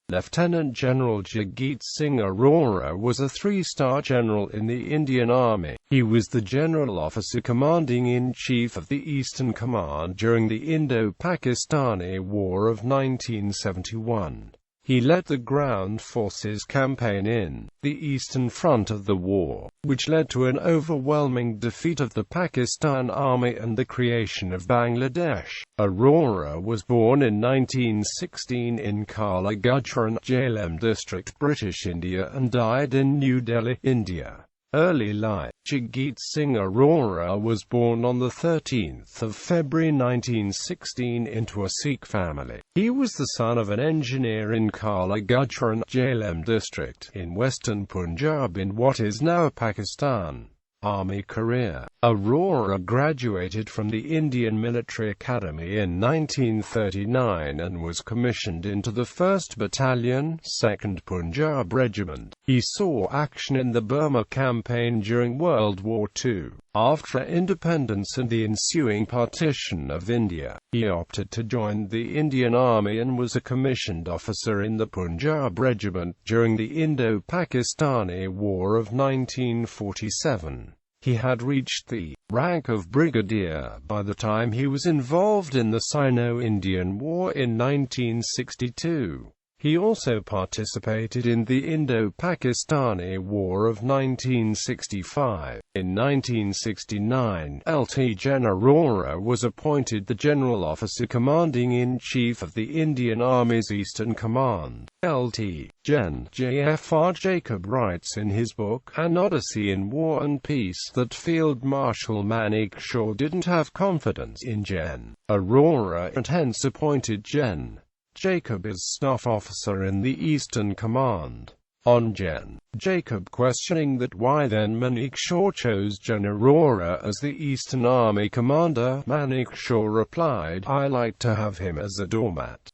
Lieutenant General Jagjit Singh Aurora was a three-star general in the Indian Army. He was the general officer commanding-in-chief of the Eastern Command during the Indo-Pakistani War of 1971. He led the ground forces campaign in the Eastern Front of the war, which led to an overwhelming defeat of the Pakistan Army and the creation of Bangladesh. Aurora was born in 1916 in Kala Gujran, Jhelum district, British India, and died in New Delhi, India. Early life. Jagjit Singh Aurora was born on 13 February 1916 into a Sikh family. He was the son of an engineer in Kala Gujran, Jhelum district, in western Punjab in what is now Pakistan. Army career. Aurora graduated from the Indian Military Academy in 1939 and was commissioned into the 1st Battalion, 2nd Punjab Regiment. He saw action in the Burma Campaign during World War II. After independence and the ensuing partition of India, he opted to join the Indian Army and was a commissioned officer in the Punjab Regiment during the Indo-Pakistani War of 1947. He had reached the rank of brigadier by the time he was involved in the Sino-Indian War in 1962. He also participated in the Indo-Pakistani War of 1965. In 1969, Lt. Gen. Aurora was appointed the General Officer Commanding-in-Chief of the Indian Army's Eastern Command. Lt. Gen. J.F.R. Jacob writes in his book, An Odyssey in War and Peace, that Field Marshal Manekshaw didn't have confidence in Gen. Aurora and hence appointed Gen. Jacob as staff officer in the Eastern Command. On Gen. Jacob questioning that why then Manekshaw chose Gen. Aurora as the Eastern Army commander, Manekshaw replied, I like to have him as a doormat.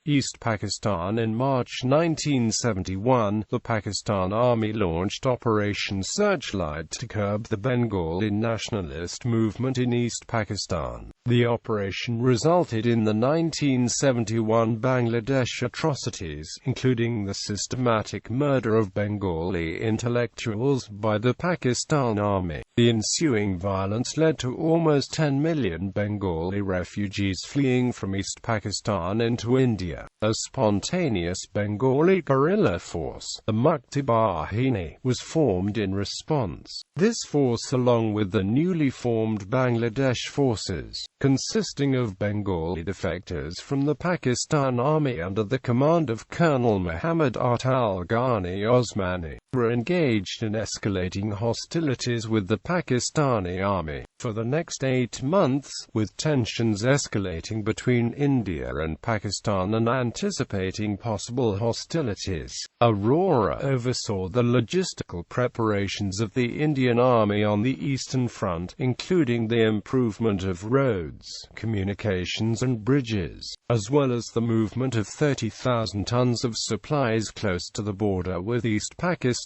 East Pakistan. In March 1971, the Pakistan Army launched Operation Searchlight to curb the Bengali nationalist movement in East Pakistan. The operation resulted in the 1971 Bangladesh atrocities, including the systematic murder of Bengali intellectuals by the Pakistan Army. The ensuing violence led to almost 10 million Bengali refugees fleeing from East Pakistan into India. A spontaneous Bengali guerrilla force, the Mukti-Bahini, was formed in response. This force, along with the newly formed Bangladesh forces, consisting of Bengali defectors from the Pakistan Army under the command of Colonel Muhammad Atal Ghani Osmani, were engaged in escalating hostilities with the Pakistani Army for the next 8 months, with tensions escalating between India and Pakistan and anticipating possible hostilities. Aurora oversaw the logistical preparations of the Indian Army on the Eastern Front, including the improvement of roads, communications and bridges, as well as the movement of 30,000 tons of supplies close to the border with East Pakistan.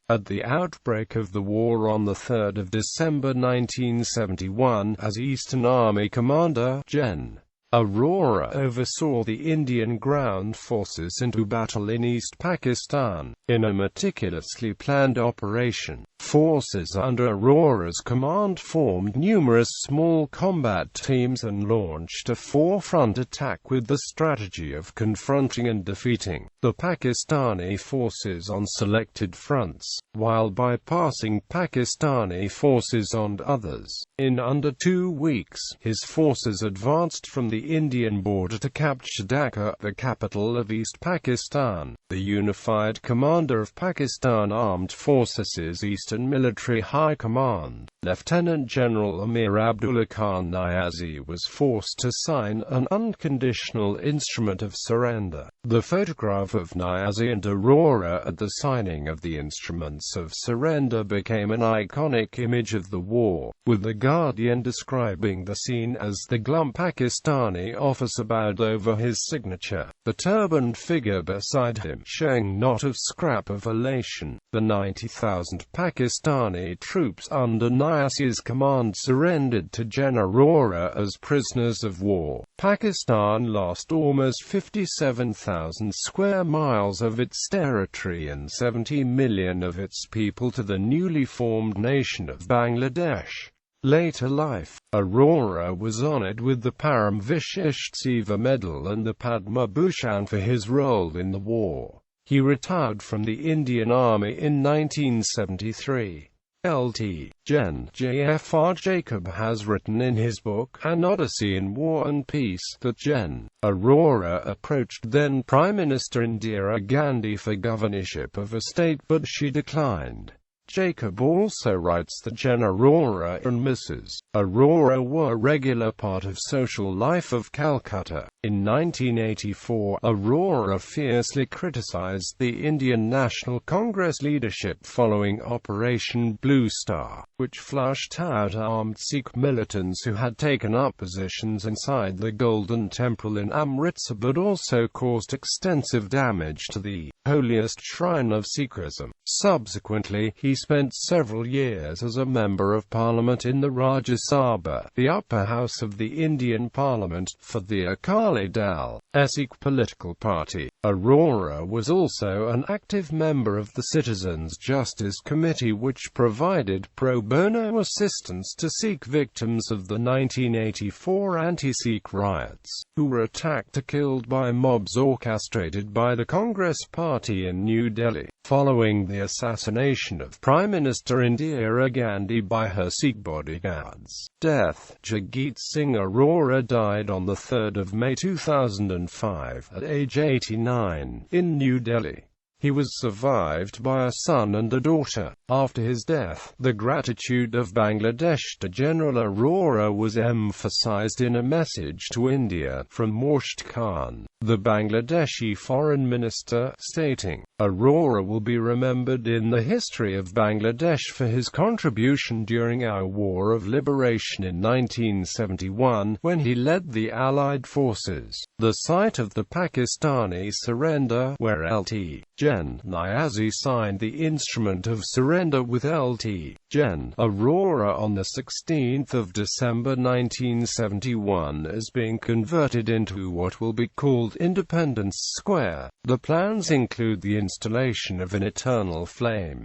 At the outbreak of the war on 3 December 1971, as Eastern Army Commander, Gen. Aurora oversaw the Indian ground forces into battle in East Pakistan. In a meticulously planned operation, forces under Aurora's command formed numerous small combat teams and launched a four-front attack with the strategy of confronting and defeating the Pakistani forces on selected fronts, while bypassing Pakistani forces on others. In under 2 weeks, his forces advanced from the Indian border to capture Dhaka, the capital of East Pakistan. The unified commander of Pakistan Armed Forces Eastern Military High Command, Lieutenant General Amir Abdullah Khan Niazi, was forced to sign an unconditional instrument of surrender. The photograph of Niazi and Aurora at the signing of the instruments of surrender became an iconic image of the war. with The Guardian describing the scene as the glum Pakistani officer bowed over his signature, the turbaned figure beside him showing not a scrap of elation. The 90,000 Pakistani troops under Niaz's command surrendered to General Aurora as prisoners of war. Pakistan lost almost 57,000 square miles of its territory and 70 million of its people to the newly formed nation of Bangladesh. Later life. Arora was honored with the Param Vishisht Seva Medal and the Padma Bhushan for his role in the war. He retired from the Indian Army in 1973. Lt. Gen. J.F.R. Jacob has written in his book, An Odyssey in War and Peace, that Gen. Aurora approached then Prime Minister Indira Gandhi for governorship of a state but she declined. Jacob also writes that Gen. Aurora and Mrs. Aurora were a regular part of social life of Calcutta. In 1984, Aurora fiercely criticized the Indian National Congress leadership following Operation Blue Star, which flushed out armed Sikh militants who had taken up positions inside the Golden Temple in Amritsar but also caused extensive damage to the holiest shrine of Sikhism. Subsequently, he spent several years as a Member of Parliament in the Rajya Sabha, the upper house of the Indian Parliament, for the Akali Dal, Sikh political party. Aurora was also an active member of the Citizens' Justice Committee which provided pro bono assistance to Sikh victims of the 1984 anti-Sikh riots, who were attacked or killed by mobs orchestrated by the Congress Party in New Delhi. Following the assassination of Prime Minister Indira Gandhi by her Sikh bodyguards' death, Jagjit Singh Aurora died on 3 May 2005 at age 89 in New Delhi. He was survived by a son and a daughter. After his death, the gratitude of Bangladesh to General Aurora was emphasized in a message to India from Morshed Khan, the Bangladeshi foreign minister, stating, "Aurora will be remembered in the history of Bangladesh for his contribution during our War of Liberation in 1971, when he led the Allied forces." The site of the Pakistani surrender, where Lt. Gen. Niazi signed the instrument of surrender with Lt. Gen. Aurora on 16 December 1971, is being converted into what will be called Independence Square. The plans include the installation of an eternal flame